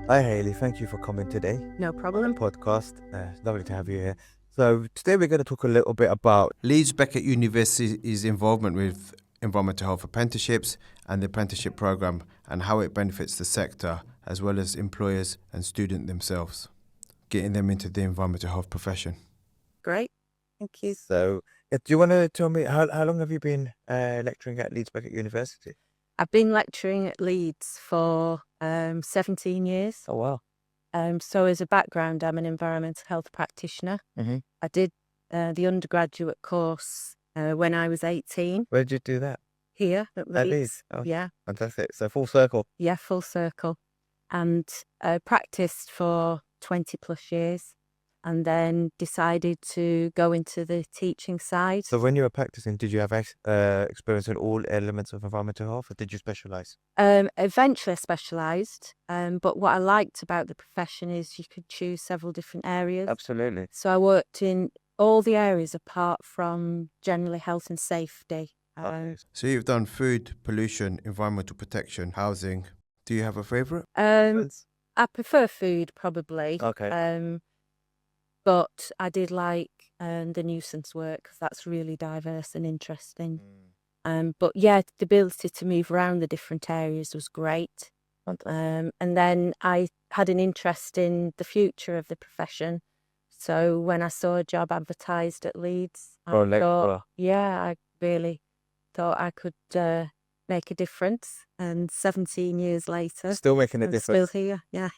Hi Hayley, thank you for coming today No on the problem. podcast. It's lovely to have you here. So today we're going to talk a little bit about Leeds Beckett University's involvement with environmental health apprenticeships and the apprenticeship program and how it benefits the sector as well as employers and students themselves, getting them into the environmental health profession. Great. Thank you. do you want to tell me how long have you been lecturing at Leeds Beckett University? I've been lecturing at Leeds for 17 years. Oh wow. So as a background, I'm an environmental health practitioner. Mm-hmm. I did the undergraduate course when I was 18 Where did you do that? here at At Leeds. Leeds. Oh, Yeah, fantastic. So full circle. yeah, full circle. And practiced for 20 plus years and then decided to go into the teaching side. So when you were practicing, did you have experience in all elements of environmental health, or did you specialise? Eventually I specialised, but what I liked about the profession is you could choose several different areas. Absolutely. So I worked in all the areas apart from generally health and safety. Okay. So you've done food, pollution, environmental protection, housing. Do you have a favourite? I prefer food probably. Okay. But I did like the nuisance work because that's really diverse and interesting. But yeah, the ability to move around the different areas was great. And then I had an interest in the future of the profession. So when I saw a job advertised at Leeds, I really thought I could make a difference. And 17 years later, Still making a I'm difference. still here. Yeah.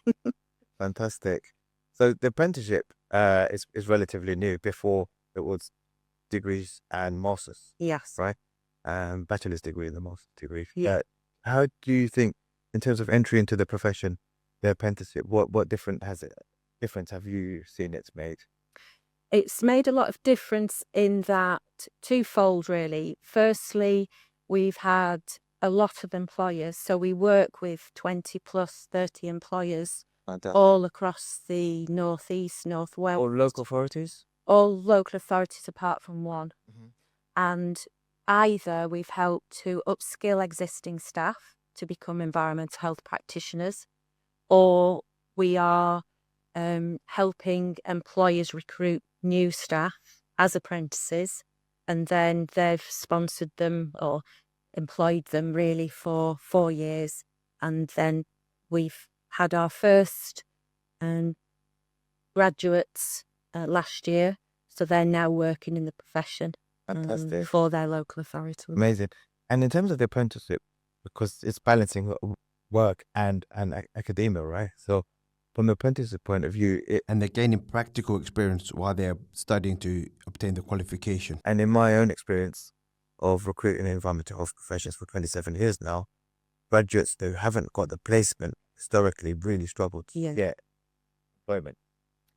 Fantastic. So the apprenticeship is relatively new. Before it was degrees and masters, Yes. right? Bachelor's degree and the master's degree. Yeah. How do you think, in terms of entry into the profession, the apprenticeship, what difference have you seen it's made? It's made a lot of difference in that twofold, really. Firstly, we've had a lot of employers. So we work with 20 plus 30 employers Fantastic. all across the northeast, northwest. All local authorities? All local authorities apart from one. Mm-hmm. And either we've helped to upskill existing staff to become environmental health practitioners, or we are helping employers recruit new staff as apprentices, and then they've sponsored them or employed them really for 4 years. And then we've had our first graduates last year, so they're now working in the profession. Fantastic. For their local authority. Amazing. And in terms of the apprenticeship, because it's balancing work and academia, right? So from the apprenticeship point of view, And they're gaining practical experience while they're studying to obtain the qualification. and in my own experience of recruiting in environmental health professions for 27 years now, graduates who haven't got the placement historically really struggle to get employment.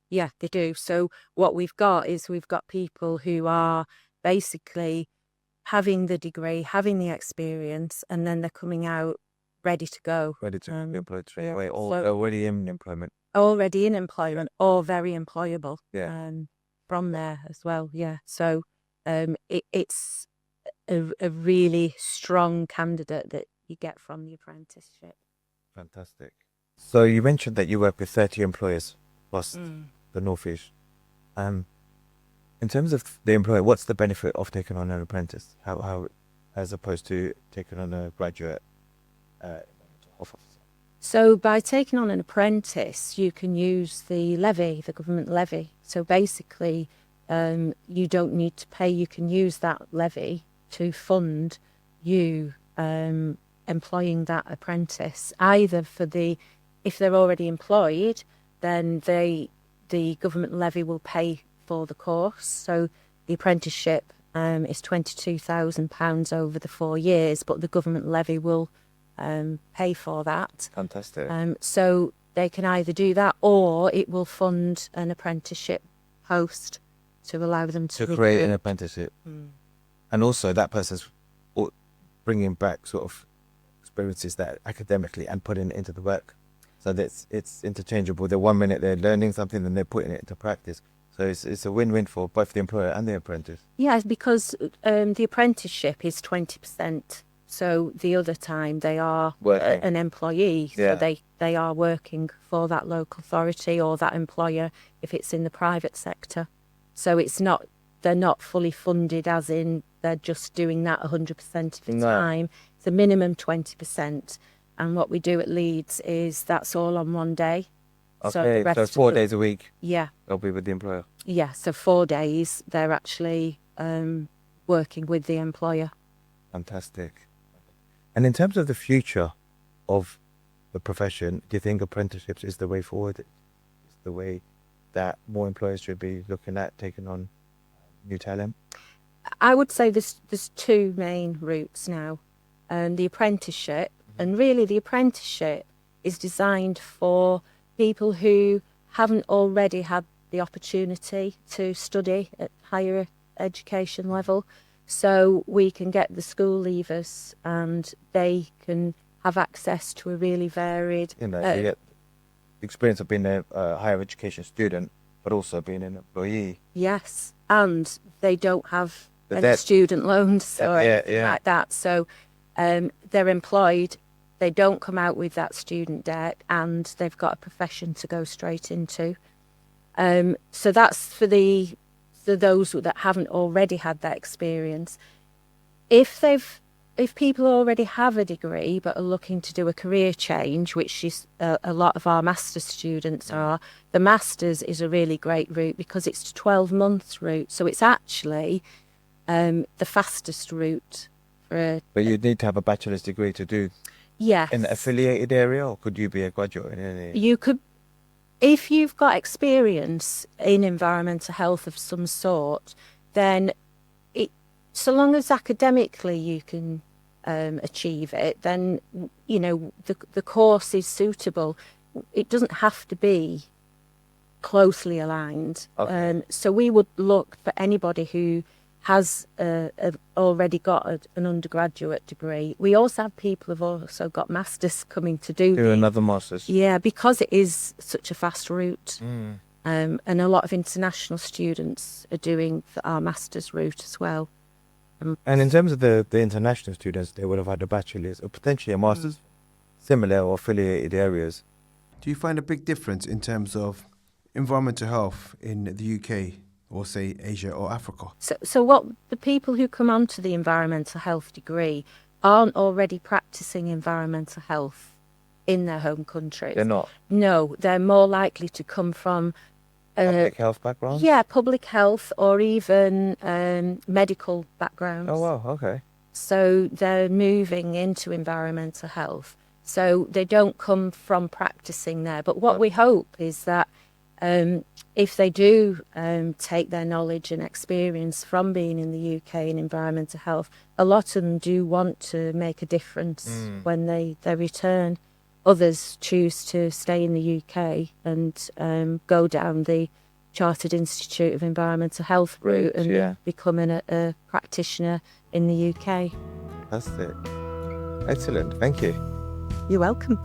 Yeah, they do. So what we've got is we've got people who are basically having the degree, having the experience, and then they're coming out ready to go. Ready to be employed straight yeah, away, or so- already in employment. Already in employment or very employable. Yeah. From there as well. Yeah. So it's a really strong candidate that you get from the apprenticeship. Fantastic. So you mentioned that you work with 30 employers across the Northeast. In terms of the employer, what's the benefit of taking on an apprentice? How as opposed to taking on a graduate officer? So by taking on an apprentice, you can use the levy, the government levy. So basically, you don't need to pay. You can use that levy to fund you employing that apprentice. Either if they're already employed, then the government levy will pay for the course. So the apprenticeship is £22,000 over the 4 years, but the government levy will pay for that. Fantastic. So they can either do that, or it will fund an apprenticeship post to allow them to create an apprenticeship. And also that person's bringing back sort of experiences that academically and putting it into the work. So that it's interchangeable. The 1 minute they're learning something, then they're putting it into practice. So it's a win-win for both the employer and the apprentice. Yeah, because the apprenticeship is 20% So the other time they are Working. an employee. Yeah. So they are working for that local authority or that employer if it's in the private sector. So they're not fully funded as in they're just doing that 100% of the No. time. It's a minimum 20%. And what we do at Leeds is that's all on one day. Okay, the so rest 4 of the- days a week Yeah. they'll be with the employer. Yeah, so 4 days they're actually working with the employer. Fantastic. And in terms of the future of the profession, do you think apprenticeships is the way forward? Is the way that more employers should be looking at taking on new talent? I would say there's two main routes now. The apprenticeship, and really the apprenticeship is designed for people who haven't already had the opportunity to study at higher education level. So we can get the school leavers and they can have access to a really varied... You know, you get the experience of being a higher education student, but also being an employee. Yes, and they don't have The any debt. student loans or Yeah, anything yeah. like that. So they're employed, they don't come out with that student debt, and they've got a profession to go straight into. So that's for those that haven't already had that experience. If people already have a degree but are looking to do a career change, which is a lot of our master's students are, the master's is a really great route because it's a 12-month route. So it's actually the fastest route for But you need to have a bachelor's degree to do yes. in the affiliated area, or could you be a graduate in any? You could, if you've got experience in environmental health of some sort, then so long as academically you can achieve it, then the course is suitable. It doesn't have to be closely aligned. Okay. So we would look for anybody who has already got an undergraduate degree. We also have people who've also got masters coming to do Do another master's. yeah, because it is such a fast route. And a lot of international students are doing our master's route as well. And in terms of the international students, they would have had a bachelor's or potentially a master's, similar or affiliated areas. Do you find a big difference in terms of environmental health in the UK or, say, Asia or Africa? So what the people who come onto the environmental health degree aren't already practicing environmental health in their home countries. They're not No, they're more likely to come from public health backgrounds? yeah, public health or even medical backgrounds. Oh, wow, okay. So they're moving into environmental health. So they don't come from practicing there. But what we hope is that if they do take their knowledge and experience from being in the UK in environmental health, a lot of them do want to make a difference when they return. Others choose to stay in the UK and go down the Chartered Institute of Environmental Health route and Yeah. become a practitioner in the UK. That's it. Excellent. Thank you. You're welcome.